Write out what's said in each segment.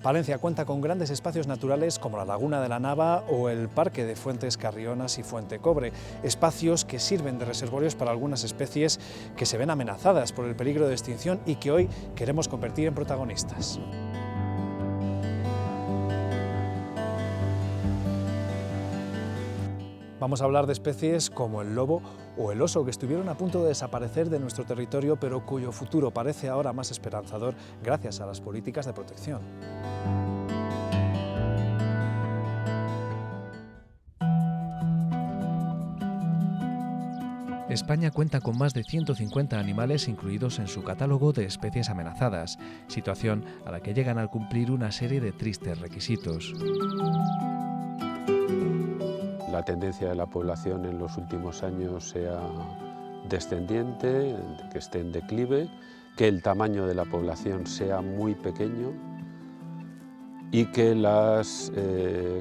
Palencia cuenta con grandes espacios naturales como la Laguna de la Nava o el Parque de Fuentes Carrionas y Fuente Cobre, espacios que sirven de reservorios para algunas especies que se ven amenazadas por el peligro de extinción y que hoy queremos convertir en protagonistas. Vamos a hablar de especies como el lobo o el oso, que estuvieron a punto de desaparecer de nuestro territorio, pero cuyo futuro parece ahora más esperanzador gracias a las políticas de protección. España cuenta con más de 150 animales incluidos en su catálogo de especies amenazadas, situación a la que llegan al cumplir una serie de tristes requisitos. La tendencia de la población en los últimos años sea descendiente, que esté en declive, que el tamaño de la población sea muy pequeño y que las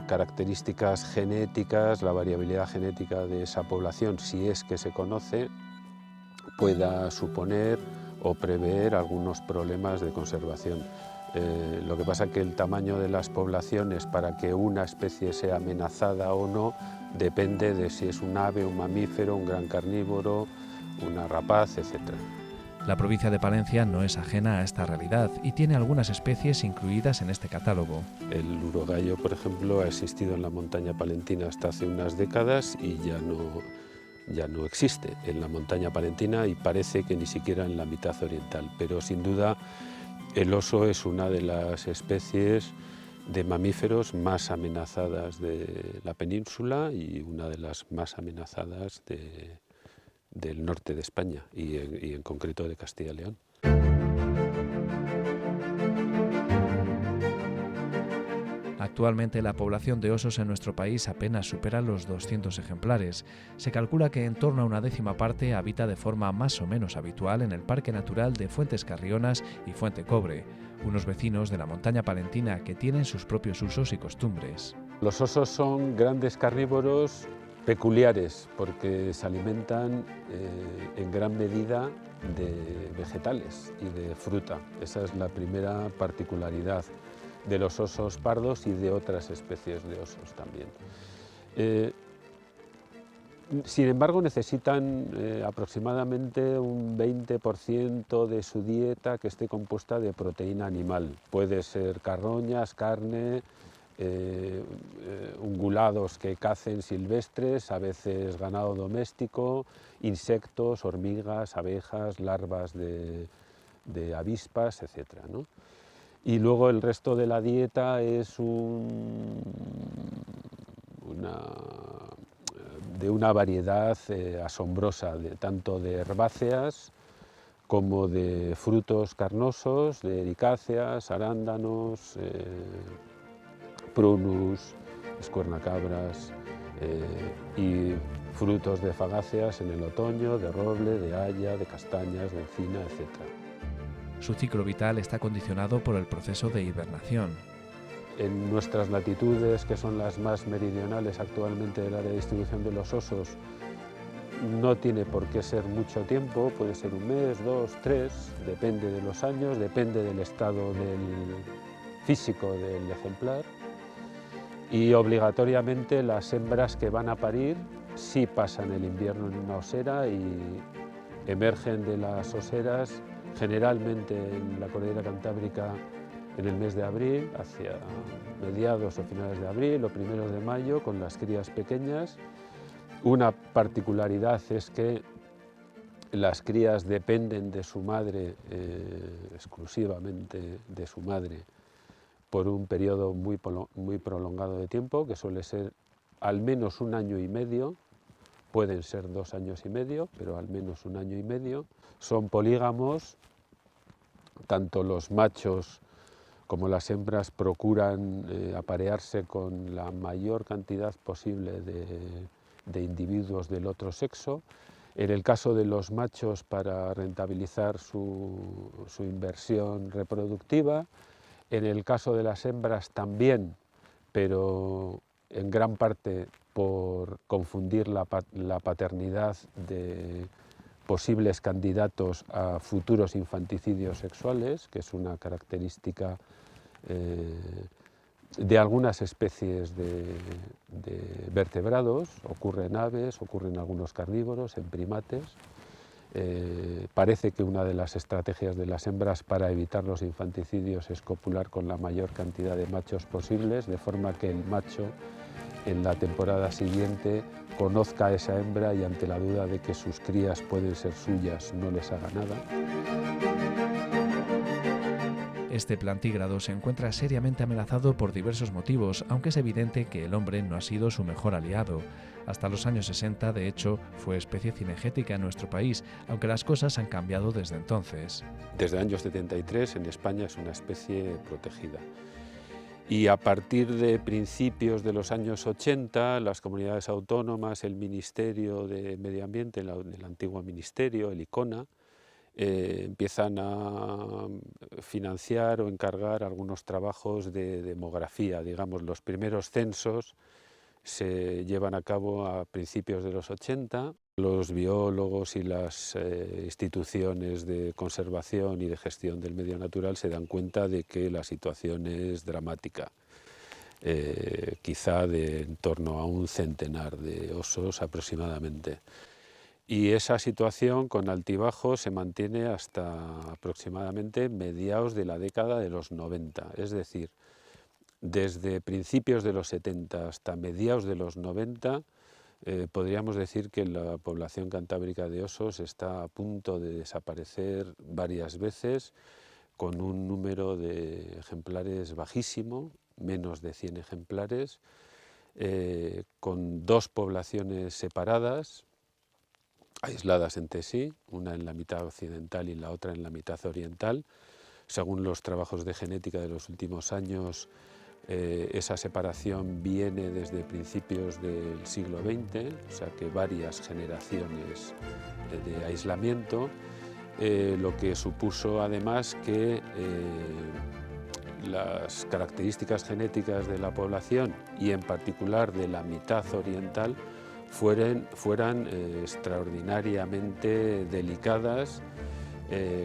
características genéticas, la variabilidad genética de esa población, si es que se conoce, pueda suponer o prever algunos problemas de conservación. Lo que pasa es que el tamaño de las poblaciones para que una especie sea amenazada o no depende de si es un ave, un mamífero, un gran carnívoro, una rapaz, etc. La provincia de Palencia no es ajena a esta realidad y tiene algunas especies incluidas en este catálogo. El urogallo, por ejemplo, ha existido en la montaña palentina hasta hace unas décadas y ya no existe en la montaña palentina y parece que ni siquiera en la mitad oriental, pero sin duda el oso es una de las especies de mamíferos más amenazadas de la península y una de las más amenazadas del norte de España y en concreto de Castilla y León. Actualmente la población de osos en nuestro país apenas supera los 200 ejemplares. Se calcula que en torno a una décima parte habita de forma más o menos habitual en el Parque Natural de Fuentes Carrionas y Fuente Cobre, unos vecinos de la montaña palentina que tienen sus propios usos y costumbres. Los osos son grandes carnívoros peculiares porque se alimentan en gran medida de vegetales y de fruta. Esa es la primera particularidad de los osos pardos y de otras especies de osos también. Sin embargo, necesitan aproximadamente un 20% de su dieta que esté compuesta de proteína animal. Puede ser carroñas, carne, ungulados que cacen silvestres, a veces ganado doméstico, insectos, hormigas, abejas, larvas de avispas, etc., ¿no? Y luego el resto de la dieta es de una variedad asombrosa, tanto de herbáceas como de frutos carnosos, de ericáceas, arándanos, prunus, escuernacabras y frutos de fagáceas en el otoño, de roble, de haya, de castañas, de encina, etc. Su ciclo vital está condicionado por el proceso de hibernación. En nuestras latitudes, que son las más meridionales actualmente del área de distribución de los osos, no tiene por qué ser mucho tiempo, puede ser un mes, 2, 3, depende de los años, depende del estado físico del ejemplar. Y obligatoriamente las hembras que van a parir sí pasan el invierno en una osera y emergen de las oseras generalmente en la cordillera cantábrica en el mes de abril, hacia mediados o finales de abril o primeros de mayo, con las crías pequeñas. Una particularidad es que las crías dependen de su madre, exclusivamente de su madre, por un periodo muy prolongado de tiempo, que suele ser al menos 1 año y medio, pueden ser 2 años y medio, pero al menos 1 año y medio. Son polígamos, tanto los machos como las hembras procuran aparearse con la mayor cantidad posible de individuos del otro sexo. En el caso de los machos, para rentabilizar su inversión reproductiva. En el caso de las hembras también, pero en gran parte por confundir la paternidad de posibles candidatos a futuros infanticidios sexuales, que es una característica de algunas especies de vertebrados, ocurre en aves, ocurre en algunos carnívoros, en primates. Parece que una de las estrategias de las hembras para evitar los infanticidios es copular con la mayor cantidad de machos posibles, de forma que el macho en la temporada siguiente conozca a esa hembra y ante la duda de que sus crías pueden ser suyas no les haga nada. Este plantígrado se encuentra seriamente amenazado por diversos motivos, aunque es evidente que el hombre no ha sido su mejor aliado. Hasta los años 60, de hecho, fue especie cinegética en nuestro país, aunque las cosas han cambiado desde entonces. Desde el año 73 en España es una especie protegida. Y a partir de principios de los años 80, las comunidades autónomas, el Ministerio de Medio Ambiente, el antiguo Ministerio, el ICONA, empiezan a financiar o encargar algunos trabajos de demografía. Digamos, los primeros censos se llevan a cabo a principios de los 80. Los biólogos y las instituciones de conservación y de gestión del medio natural se dan cuenta de que la situación es dramática. Quizá de en torno a un centenar de osos aproximadamente. Y esa situación con altibajos se mantiene hasta aproximadamente mediados de la década de los 90, es decir, desde principios de los 70 hasta mediados de los 90, podríamos decir que la población cantábrica de osos está a punto de desaparecer varias veces, con un número de ejemplares bajísimo, menos de 100 ejemplares, con dos poblaciones separadas, aisladas entre sí, una en la mitad occidental y la otra en la mitad oriental. Según los trabajos de genética de los últimos años, esa separación viene desde principios del siglo XX, o sea que varias generaciones de aislamiento, lo que supuso además que las características genéticas de la población y en particular de la mitad oriental fueran extraordinariamente delicadas,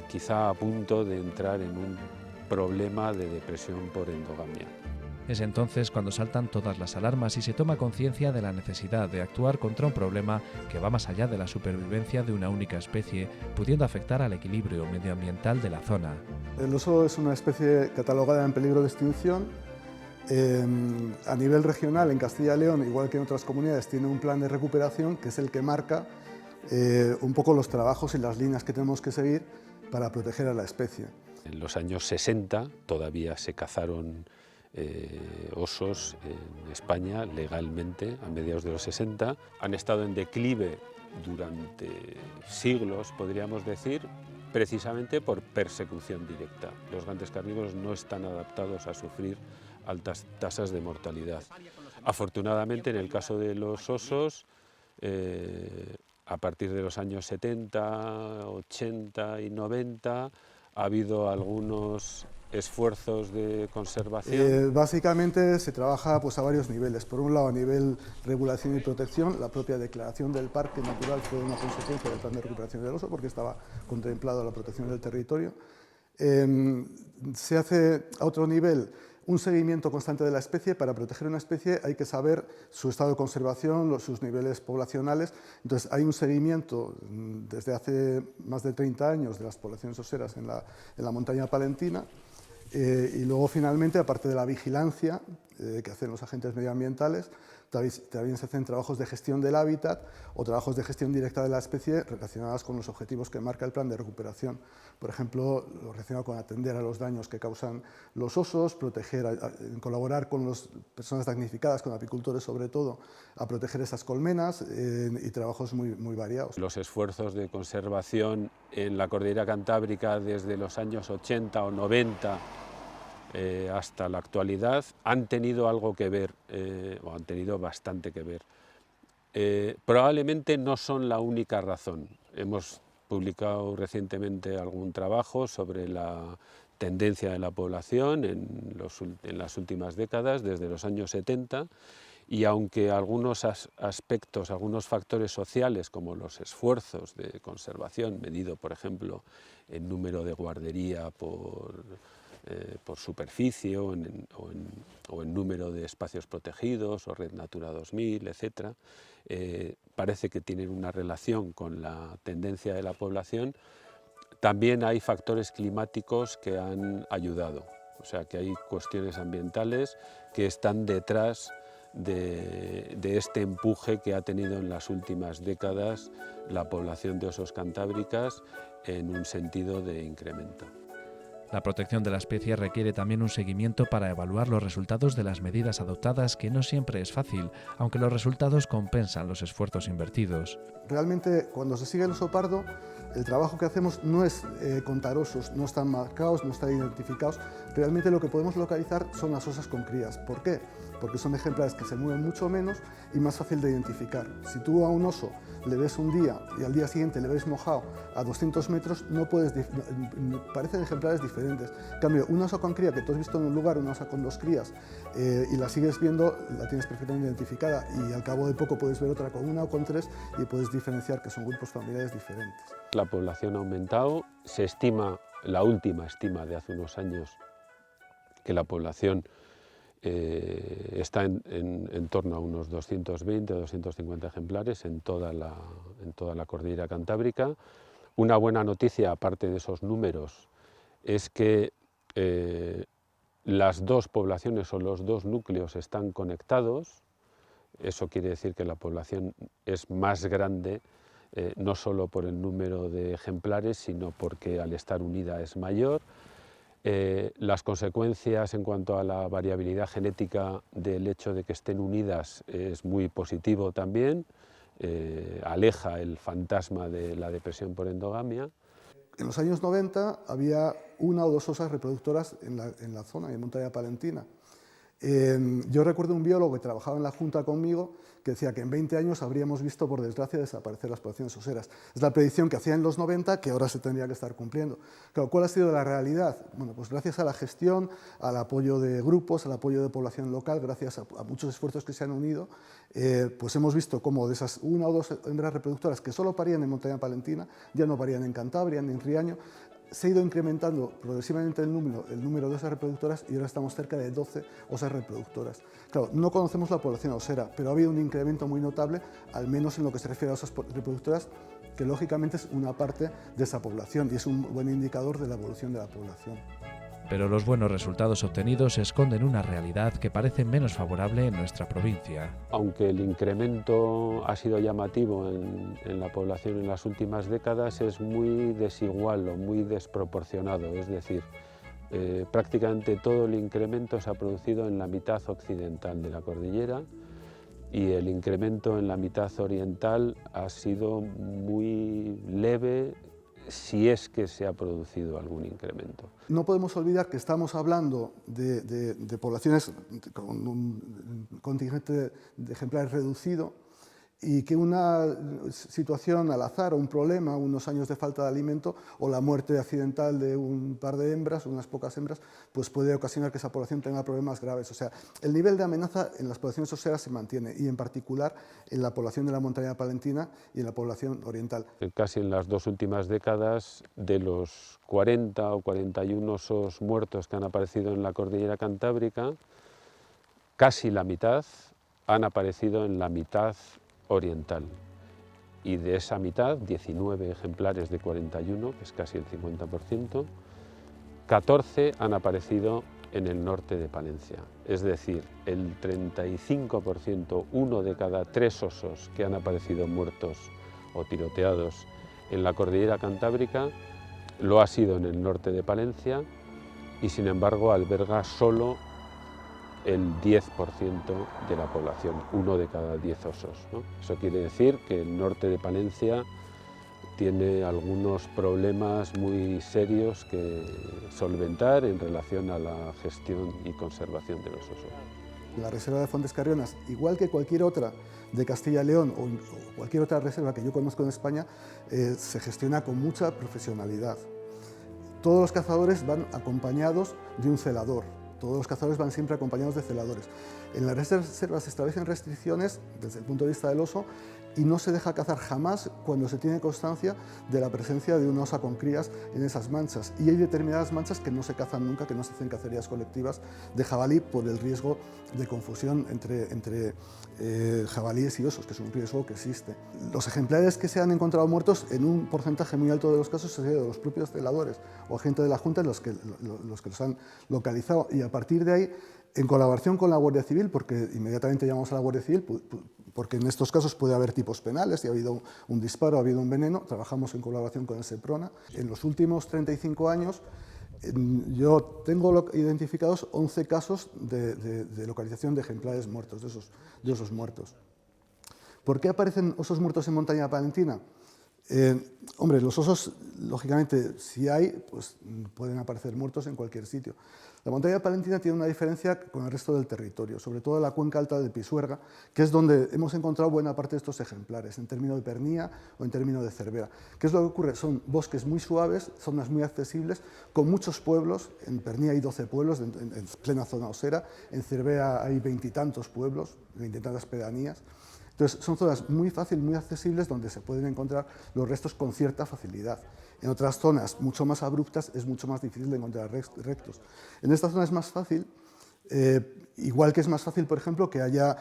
quizá a punto de entrar en un problema de depresión por endogamia. Es entonces cuando saltan todas las alarmas y se toma conciencia de la necesidad de actuar contra un problema que va más allá de la supervivencia de una única especie, pudiendo afectar al equilibrio medioambiental de la zona. El oso es una especie catalogada en peligro de extinción. A nivel regional, en Castilla y León, igual que en otras comunidades, tiene un plan de recuperación que es el que marca un poco los trabajos y las líneas que tenemos que seguir para proteger a la especie. En los años 60 todavía se cazaron osos en España legalmente, a mediados de los 60. Han estado en declive durante siglos, podríamos decir, precisamente por persecución directa. Los grandes carnívoros no están adaptados a sufrir altas tasas de mortalidad. Afortunadamente, en el caso de los osos, a partir de los años 70, 80 y 90, ha habido algunos esfuerzos de conservación. Básicamente se trabaja pues, a varios niveles. Por un lado, a nivel regulación y protección, la propia declaración del parque natural fue una consecuencia del plan de recuperación del oso porque estaba contemplado la protección del territorio. Se hace a otro nivel un seguimiento constante de la especie. Para proteger una especie hay que saber su estado de conservación, sus niveles poblacionales. Entonces hay un seguimiento desde hace más de 30 años de las poblaciones oseras en la montaña palentina. Y luego finalmente, aparte de la vigilancia que hacen los agentes medioambientales, también se hacen trabajos de gestión del hábitat o trabajos de gestión directa de la especie relacionados con los objetivos que marca el plan de recuperación. Por ejemplo, lo relacionado con atender a los daños que causan los osos, colaborar con las personas damnificadas, con apicultores sobre todo, a proteger esas colmenas y trabajos muy variados. Los esfuerzos de conservación en la cordillera cantábrica desde los años 80 o 90 hasta la actualidad han tenido algo que ver, o han tenido bastante que ver. Probablemente no son la única razón. Hemos publicado recientemente algún trabajo sobre la tendencia de la población en las últimas décadas, desde los años 70, y aunque algunos aspectos, algunos factores sociales, como los esfuerzos de conservación, medido por ejemplo en número de guardería por por superficie o en número de espacios protegidos o Red Natura 2000, etc. Parece que tienen una relación con la tendencia de la población. También hay factores climáticos que han ayudado, o sea que hay cuestiones ambientales que están detrás de este empuje que ha tenido en las últimas décadas la población de osos cantábricas en un sentido de incremento. La protección de la especie requiere también un seguimiento para evaluar los resultados de las medidas adoptadas, que no siempre es fácil, aunque los resultados compensan los esfuerzos invertidos. Realmente, cuando se sigue el oso pardo, el trabajo que hacemos no es contar osos, no están marcados, no están identificados. Realmente lo que podemos localizar son las osas con crías. ¿Por qué? Porque son ejemplares que se mueven mucho menos y más fácil de identificar. Si tú a un oso le ves un día y al día siguiente le ves mojado a 200 metros, no puedes, parecen ejemplares diferentes. En cambio, un oso con cría que tú has visto en un lugar, una osa con 2 crías, y la sigues viendo, la tienes perfectamente identificada, y al cabo de poco puedes ver otra con 1 o con 3 y puedes diferenciar que son grupos familiares diferentes. La población ha aumentado, se estima, la última estima de hace unos años, que la población está en torno a unos 220 o 250 ejemplares en toda la cordillera cantábrica. Una buena noticia, aparte de esos números, es que las dos poblaciones o los dos núcleos están conectados. Eso quiere decir que la población es más grande, no solo por el número de ejemplares, sino porque al estar unida es mayor. Las consecuencias en cuanto a la variabilidad genética del hecho de que estén unidas es muy positivo también, aleja el fantasma de la depresión por endogamia. En los años 90 había 1 o 2 osas reproductoras en la zona, en Montaña Palentina. Yo recuerdo un biólogo que trabajaba en la Junta conmigo que decía que en 20 años habríamos visto, por desgracia, desaparecer las poblaciones oseras. Es la predicción que hacía en los 90, que ahora se tendría que estar cumpliendo. Claro, ¿cuál ha sido la realidad? Bueno, pues gracias a la gestión, al apoyo de grupos, al apoyo de población local, gracias a muchos esfuerzos que se han unido, pues hemos visto cómo de esas 1 o 2 hembras reproductoras que solo parían en Montaña Palentina, ya no parían en Cantabria ni en Riaño. Se ha ido incrementando progresivamente el número de osas reproductoras y ahora estamos cerca de 12 osas reproductoras. Claro, no conocemos la población osera, pero ha habido un incremento muy notable, al menos en lo que se refiere a osas reproductoras, que lógicamente es una parte de esa población y es un buen indicador de la evolución de la población. Pero los buenos resultados obtenidos esconden una realidad que parece menos favorable en nuestra provincia. Aunque el incremento ha sido llamativo en la población en las últimas décadas, es muy desigual o muy desproporcionado, es decir, prácticamente todo el incremento se ha producido en la mitad occidental de la cordillera y el incremento en la mitad oriental ha sido muy leve, si es que se ha producido algún incremento. No podemos olvidar que estamos hablando de poblaciones con un contingente de ejemplares reducido y que una situación al azar o un problema, unos años de falta de alimento o la muerte accidental de un par de hembras, unas pocas hembras, pues puede ocasionar que esa población tenga problemas graves. O sea, el nivel de amenaza en las poblaciones oseras se mantiene y en particular en la población de la Montaña Palentina y en la población oriental. Casi en las 2 últimas décadas, de los 40 o 41 osos muertos que han aparecido en la cordillera cantábrica, casi la mitad han aparecido en la mitad oriental, y de esa mitad, 19 ejemplares de 41, que es casi el 50%, 14 han aparecido en el norte de Palencia, es decir, el 35%, 1 de cada 3 osos que han aparecido muertos o tiroteados en la cordillera cantábrica lo ha sido en el norte de Palencia y sin embargo alberga solo el 10% de la población, 1 de cada 10 osos, ¿no? Eso quiere decir que el norte de Palencia tiene algunos problemas muy serios que solventar en relación a la gestión y conservación de los osos. La reserva de Fontes Carrionas, igual que cualquier otra de Castilla y León o cualquier otra reserva que yo conozco en España, se gestiona con mucha profesionalidad. Todos los cazadores van acompañados de un celador. Todos los cazadores van siempre acompañados de celadores. En las reservas se establecen restricciones, desde el punto de vista del oso, y no se deja cazar jamás cuando se tiene constancia de la presencia de una osa con crías en esas manchas. Y hay determinadas manchas que no se cazan nunca, que no se hacen cacerías colectivas de jabalí por el riesgo de confusión entre jabalíes y osos, que es un riesgo que existe. Los ejemplares que se han encontrado muertos, en un porcentaje muy alto de los casos, se de los propios celadores o agentes de la Junta los que los han localizado, y a partir de ahí, en colaboración con la Guardia Civil, porque inmediatamente llamamos a la Guardia Civil, porque en estos casos puede haber tipos penales, si ha habido un disparo, ha habido un veneno, trabajamos en colaboración con el SEPRONA. En los últimos 35 años yo tengo identificados 11 casos de localización de ejemplares muertos, de osos muertos. ¿Por qué aparecen osos muertos en Montaña Palentina? Hombre, los osos, lógicamente, si hay, pues pueden aparecer muertos en cualquier sitio. La Montaña Palentina tiene una diferencia con el resto del territorio, sobre todo la cuenca alta del Pisuerga, que es donde hemos encontrado buena parte de estos ejemplares, en términos de pernía o en términos de cervera. ¿Qué es lo que ocurre? Son bosques muy suaves, zonas muy accesibles, con muchos pueblos. En pernía hay 12 pueblos, en plena zona osera. En cervera hay 20 y tantos pueblos, 20 y tantas pedanías. Entonces, son zonas muy fáciles, muy accesibles, donde se pueden encontrar los restos con cierta facilidad. En otras zonas mucho más abruptas es mucho más difícil de encontrar restos. En esta zona es más fácil, igual que es más fácil, por ejemplo, que haya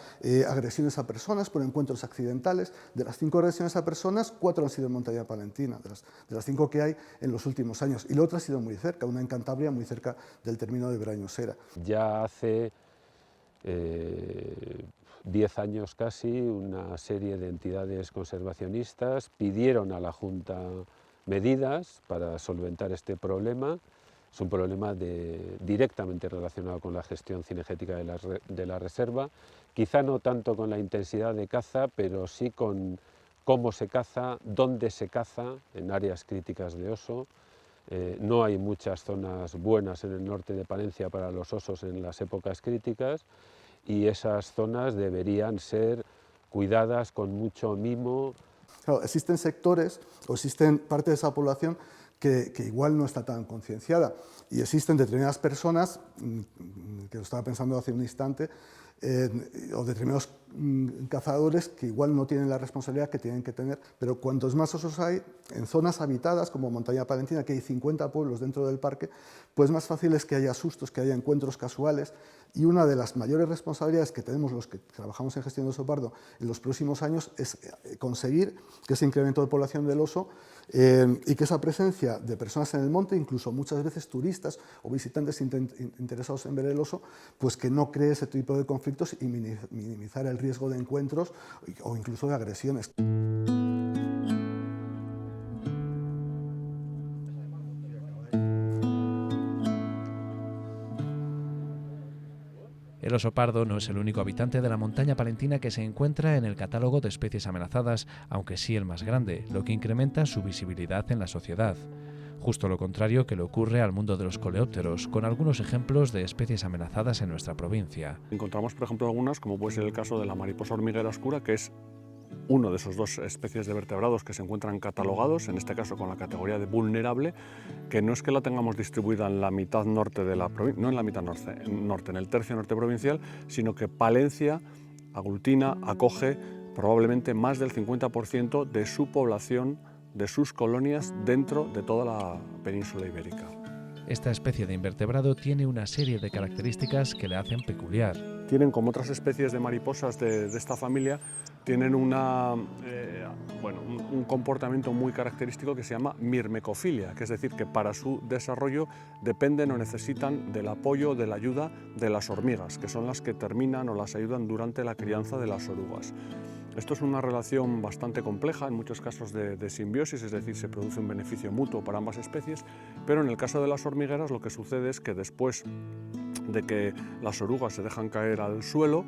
agresiones a personas por encuentros accidentales. De las 5 agresiones a personas, 4 han sido en Montaña Palentina, de las 5 que hay en los últimos años. Y la otra ha sido muy cerca, una en Cantabria, muy cerca del término de Brañosera. Ya hace 10 años casi, una serie de entidades conservacionistas pidieron a la Junta medidas para solventar este problema. Es un problema directamente relacionado con la gestión cinegética de la reserva, quizá no tanto con la intensidad de caza, pero sí con cómo se caza, dónde se caza, en áreas críticas de oso. No hay muchas zonas buenas en el norte de Palencia para los osos en las épocas críticas, y esas zonas deberían ser cuidadas con mucho mimo. Claro, existen sectores o existen parte de esa población que igual no está tan concienciada, y existen determinadas personas, que lo estaba pensando hace un instante, o determinados cazadores que igual no tienen la responsabilidad que tienen que tener, pero cuantos más osos hay en zonas habitadas como Montaña Palentina, que hay 50 pueblos dentro del parque, pues más fácil es que haya sustos, que haya encuentros casuales. Y una de las mayores responsabilidades que tenemos los que trabajamos en gestión de oso pardo en los próximos años es conseguir que ese incremento de población del oso y que esa presencia de personas en el monte, incluso muchas veces turistas o visitantes interesados en ver el oso, pues que no cree ese tipo de conflictos y minimizar el riesgo de encuentros o incluso de agresiones. El oso pardo no es el único habitante de la montaña palentina que se encuentra en el catálogo de especies amenazadas, aunque sí el más grande, lo que incrementa su visibilidad en la sociedad. Justo lo contrario que le ocurre al mundo de los coleópteros, con algunos ejemplos de especies amenazadas en nuestra provincia. Encontramos, por ejemplo, algunas, como puede ser el caso de la mariposa hormiguera oscura, que es uno de esos 2 especies de vertebrados que se encuentran catalogados, en este caso con la categoría de vulnerable, que no es que la tengamos distribuida en la mitad norte de la provincia, no en la mitad norte, en el tercio norte provincial, sino que Palencia aglutina, acoge probablemente más del 50% de su población, de sus colonias dentro de toda la península ibérica. Esta especie de invertebrado tiene una serie de características que le hacen peculiar. Tienen, como otras especies de mariposas de esta familia, tienen un comportamiento muy característico que se llama mirmecofilia, que es decir, que para su desarrollo dependen o necesitan del apoyo, de la ayuda de las hormigas, que son las que terminan o las ayudan durante la crianza de las orugas. Esto es una relación bastante compleja, en muchos casos de simbiosis, es decir, se produce un beneficio mutuo para ambas especies, pero en el caso de las hormigueras lo que sucede es que después de que las orugas se dejan caer al suelo,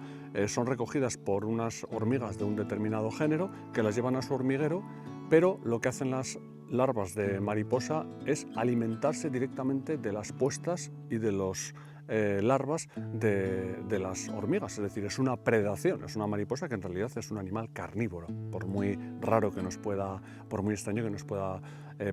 son recogidas por unas hormigas de un determinado género que las llevan a su hormiguero, pero lo que hacen las larvas de mariposa es alimentarse directamente de las puestas y de los larvas de las hormigas, es decir, es una predación, es una mariposa que en realidad es un animal carnívoro, por muy raro que nos pueda, por muy extraño que nos pueda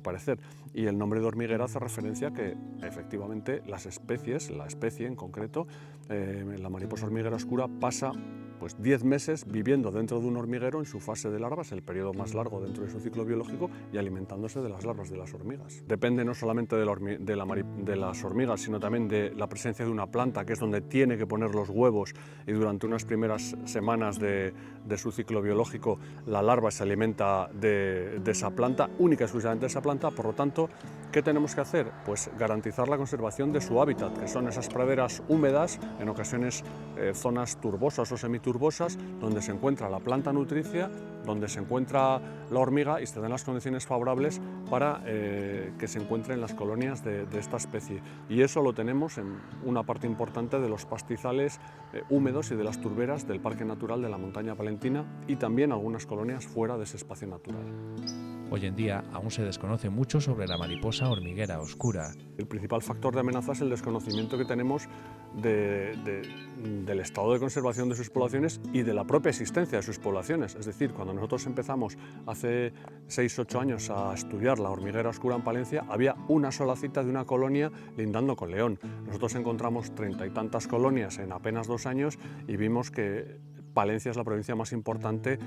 parecer. Y el nombre de hormiguera hace referencia a que efectivamente las especies, la especie en concreto, la mariposa hormiguera oscura pasa pues 10 meses viviendo dentro de un hormiguero en su fase de larvas, el periodo más largo dentro de su ciclo biológico, y alimentándose de las larvas de las hormigas. Depende no solamente de las hormigas, sino también de la presencia de una planta, que es donde tiene que poner los huevos, y durante unas primeras semanas de su ciclo biológico la larva se alimenta de esa planta, única y exclusivamente de esa planta. Por lo tanto, ¿qué tenemos que hacer? Pues garantizar la conservación de su hábitat, que son esas praderas húmedas, en ocasiones zonas turbosas o semiturbosas, donde se encuentra la planta nutricia, donde se encuentra la hormiga y se dan las condiciones favorables para que se encuentren las colonias de esta especie. Y eso lo tenemos en una parte importante de los pastizales húmedos y de las turberas del Parque Natural de la Montaña Palentina, y también algunas colonias fuera de ese espacio natural. Hoy en día aún se desconoce mucho sobre la mariposa hormiguera oscura. El principal factor de amenaza es el desconocimiento que tenemos del estado de conservación de sus poblaciones y de la propia existencia de sus poblaciones. Es decir, cuando nosotros empezamos hace 6-8 años a estudiar la hormiguera oscura en Palencia, había una sola cita de una colonia lindando con León. Nosotros encontramos 30 y tantas colonias en apenas 2 años y vimos que Palencia es la provincia más importante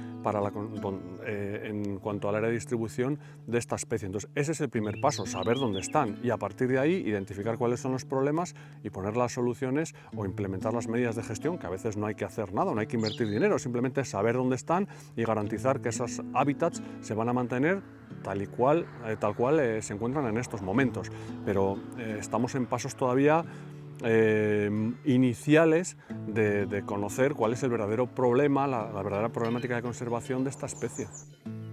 en cuanto al área de distribución de esta especie. Entonces, ese es el primer paso, saber dónde están, y a partir de ahí identificar cuáles son los problemas y poner las soluciones o implementar las medidas de gestión, que a veces no hay que hacer nada, no hay que invertir dinero, simplemente saber dónde están y garantizar que esos hábitats se van a mantener tal cual se encuentran en estos momentos. Pero estamos en pasos todavía iniciales de conocer cuál es el verdadero problema, la verdadera problemática de conservación de esta especie.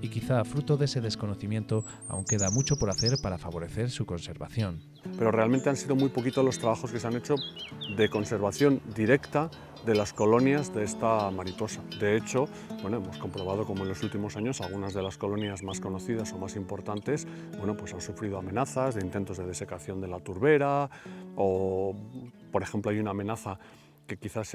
Y quizá fruto de ese desconocimiento aún queda mucho por hacer para favorecer su conservación. Pero realmente han sido muy poquitos los trabajos que se han hecho de conservación directa de las colonias de esta mariposa. De hecho, bueno, hemos comprobado como en los últimos años algunas de las colonias más conocidas o más importantes, bueno, pues han sufrido amenazas de intentos de desecación de la turbera, o por ejemplo hay una amenaza que quizás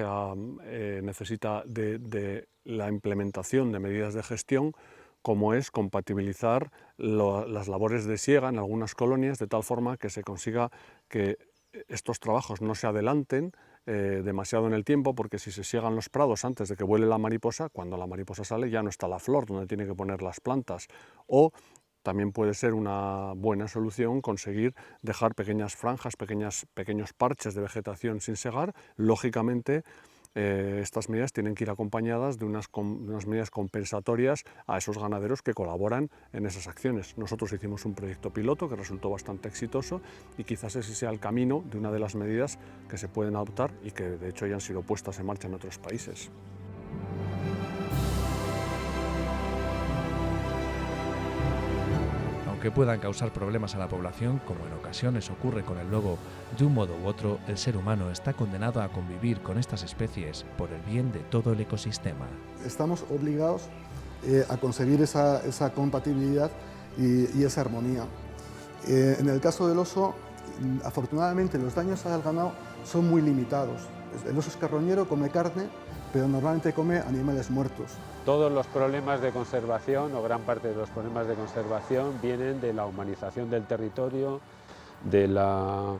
necesita de la implementación de medidas de gestión, como es compatibilizar las labores de siega en algunas colonias de tal forma que se consiga que estos trabajos no se adelanten demasiado en el tiempo, porque si se siegan los prados antes de que vuele la mariposa, cuando la mariposa sale ya no está la flor donde tiene que poner las plantas. O también puede ser una buena solución conseguir dejar pequeñas franjas, pequeños parches de vegetación sin segar. Lógicamente, estas medidas tienen que ir acompañadas de unas medidas compensatorias a esos ganaderos que colaboran en esas acciones. Nosotros hicimos un proyecto piloto que resultó bastante exitoso, y quizás ese sea el camino de una de las medidas que se pueden adoptar y que de hecho ya han sido puestas en marcha en otros países. Que puedan causar problemas a la población, como en ocasiones ocurre con el lobo, de un modo u otro, el ser humano está condenado a convivir con estas especies por el bien de todo el ecosistema. Estamos obligados a conseguir esa compatibilidad y esa armonía. En el caso del oso, afortunadamente los daños al ganado son muy limitados. El oso es carroñero, come carne, pero normalmente come animales muertos. Todos los problemas de conservación, o gran parte de los problemas de conservación, vienen de la humanización del territorio, de la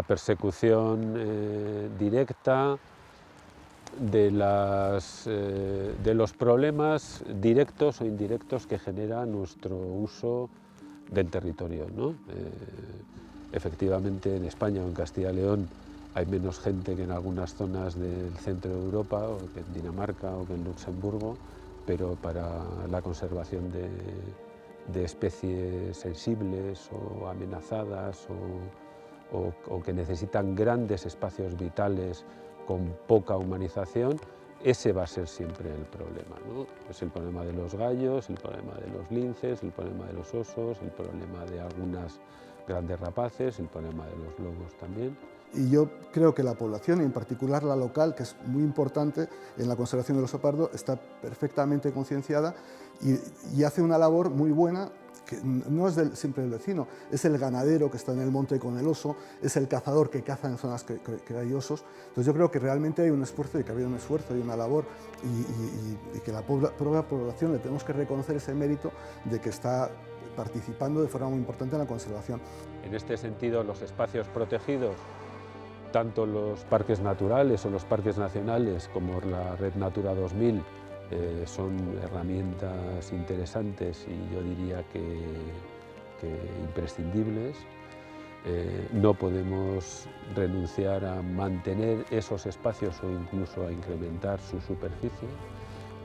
persecución directa, de los problemas directos o indirectos que genera nuestro uso del territorio, ¿no? Efectivamente, en España o en Castilla y León hay menos gente que en algunas zonas del centro de Europa, o que en Dinamarca o que en Luxemburgo, pero para la conservación de especies sensibles o amenazadas o que necesitan grandes espacios vitales con poca humanización, ese va a ser siempre el problema, ¿no? Es el problema de los gallos, el problema de los linces, el problema de los osos, el problema de algunas grandes rapaces, el problema de los lobos también. Y yo creo que la población, y en particular la local, que es muy importante en la conservación del oso pardo, está perfectamente concienciada y hace una labor muy buena, que no es siempre el vecino, es el ganadero que está en el monte con el oso, es el cazador que caza en zonas que hay osos. Entonces yo creo que realmente hay un esfuerzo, y que ha habido un esfuerzo y una labor, y que la propia población le tenemos que reconocer ese mérito de que está participando de forma muy importante en la conservación. En este sentido, los espacios protegidos Tanto los parques naturales o los parques nacionales como la Red Natura 2000 son herramientas interesantes y yo diría que imprescindibles. No podemos renunciar a mantener esos espacios o incluso a incrementar su superficie.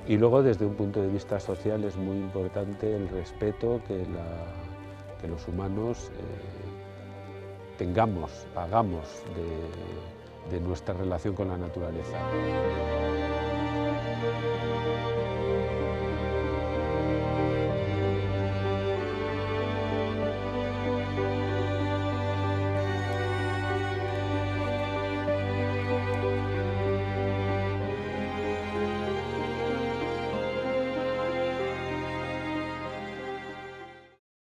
Y luego, desde un punto de vista social, es muy importante el respeto que los humanos hagamos de nuestra relación con la naturaleza.